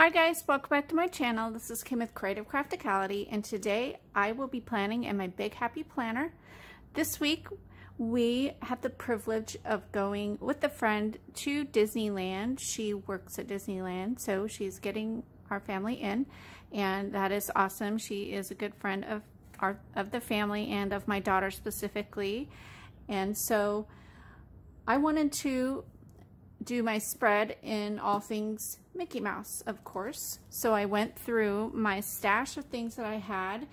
Hi guys, welcome back to my channel. This is Kim with Creative Crafticality, and today I will be planning in my Big Happy Planner. This week we have the privilege of going with a friend to Disneyland. She works at Disneyland, so she's getting our family in, and that is awesome. She is a good friend of the family and of my daughter specifically, and so I wanted to do my spread in all things Mickey Mouse, of course. So I went through my stash of things that I had.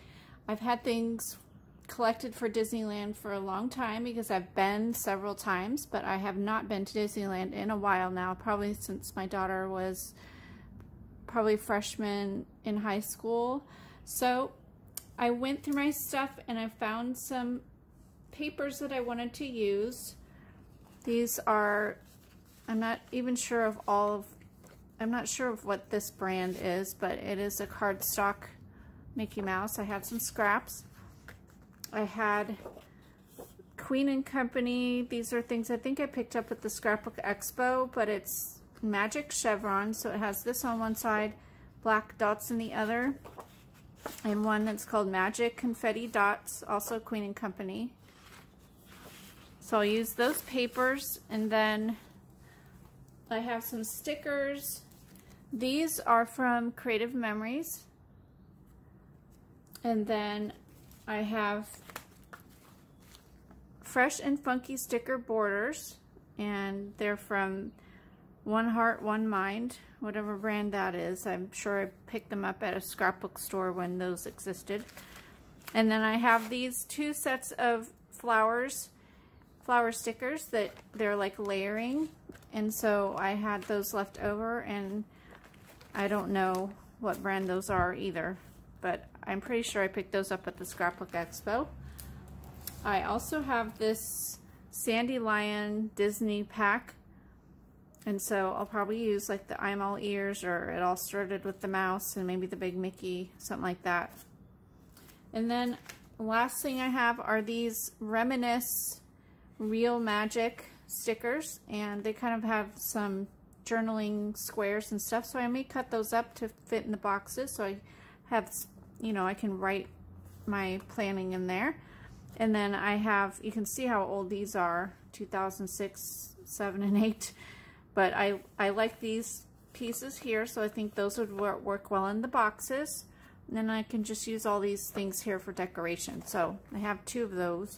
I've had things collected for Disneyland for a long time because I've been several times, but I have not been to Disneyland in a while now, probably since my daughter was probably freshman in high school. So I went through my stuff and I found some papers that I wanted to use. These are, I'm not sure of what this brand is, but it is a cardstock Mickey Mouse. I had some scraps. I had Queen & Company. These are things I think I picked up at the Scrapbook Expo, but it's Magic Chevron. So it has this on one side, black dots in the other, and one that's called Magic Confetti Dots, also Queen & Company. So I'll use those papers, and then I have some stickers. These are from Creative Memories. And then I have Fresh and Funky sticker borders, and they're from One Heart, One Mind, whatever brand that is. I'm sure I picked them up at a scrapbook store when those existed. And then I have these two sets of flower stickers that they're like layering, and so I had those left over, and I don't know what brand those are either, but I'm pretty sure I picked those up at the Scrapbook Expo. I also have this Sandy Lion Disney pack, and so I'll probably use like the I'm All Ears, or It All Started with the Mouse, and maybe the Big Mickey, something like that. And then the last thing I have are these Reminisce Real Magic stickers, and they kind of have some journaling squares and stuff, so I may cut those up to fit in the boxes, so I have, you know, I can write my planning in there. And then I have, you can see how old these are, 2006, 7, and 8, but I like these pieces here, so I think those would work well in the boxes. And then I can just use all these things here for decoration, so I have 2 of those.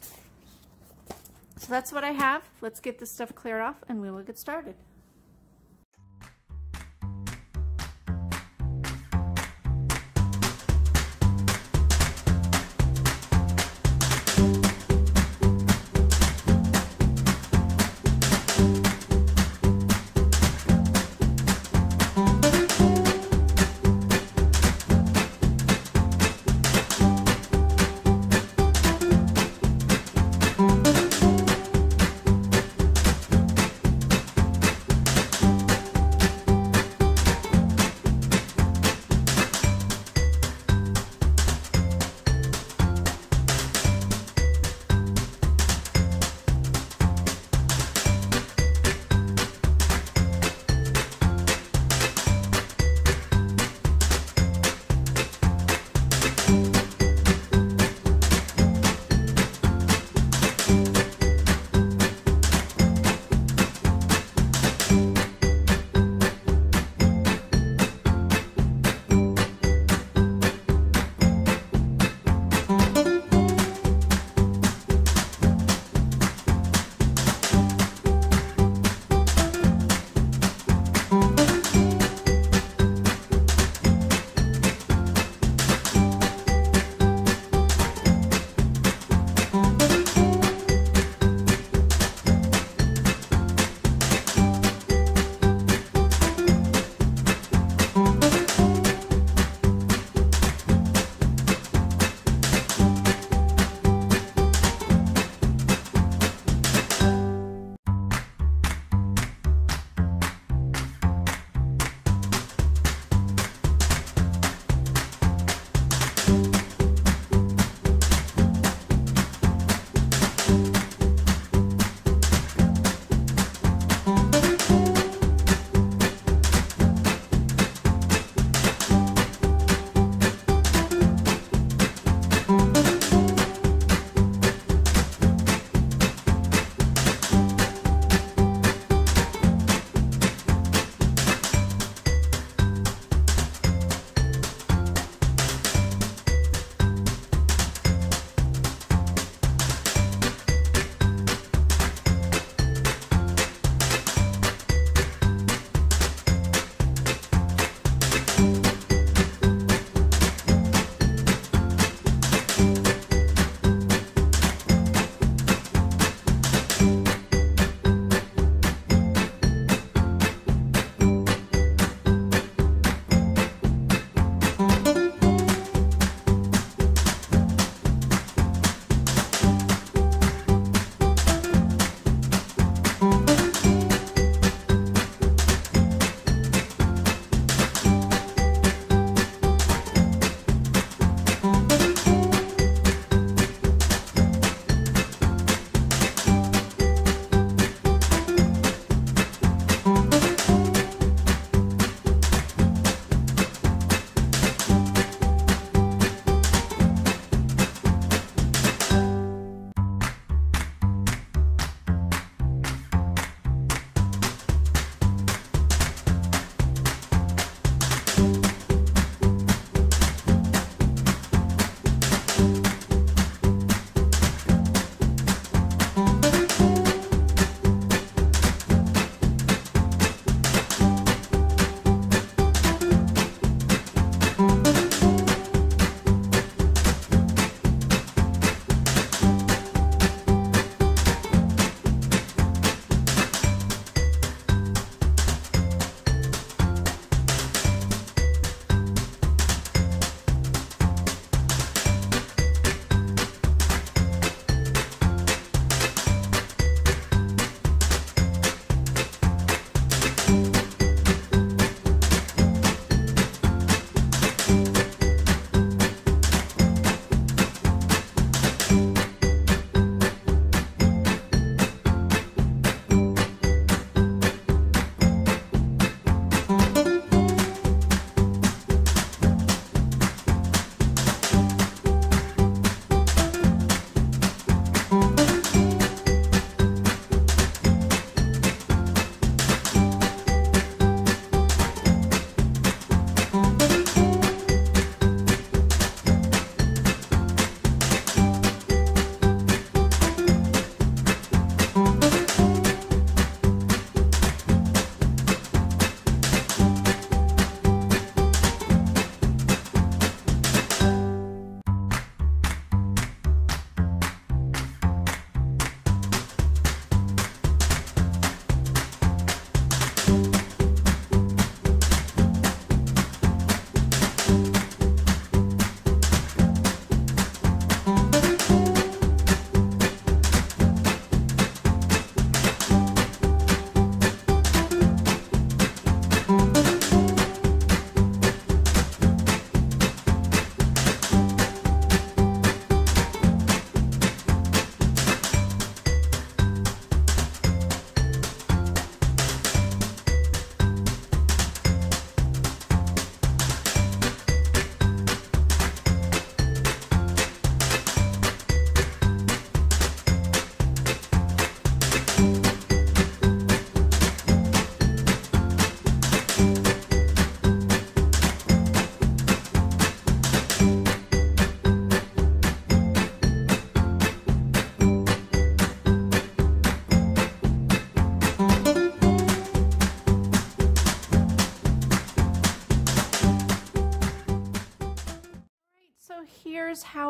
So that's what I have. Let's get this stuff cleared off and we will get started.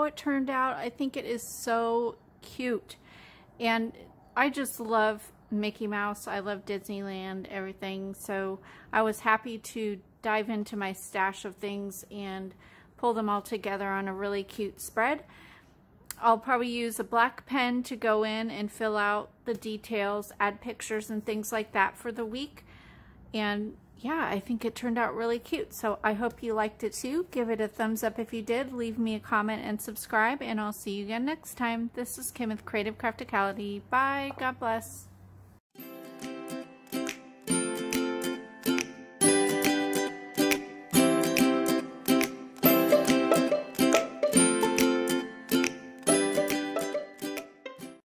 how it turned out. I think it is so cute. And I just love Mickey Mouse. I love Disneyland, everything. So I was happy to dive into my stash of things and pull them all together on a really cute spread. I'll probably use a black pen to go in and fill out the details, add pictures and things like that for the week. And yeah, I think it turned out really cute. So I hope you liked it too. Give it a thumbs up if you did. Leave me a comment and subscribe, and I'll see you again next time. This is Kim with Creative Crafticality. Bye. God bless.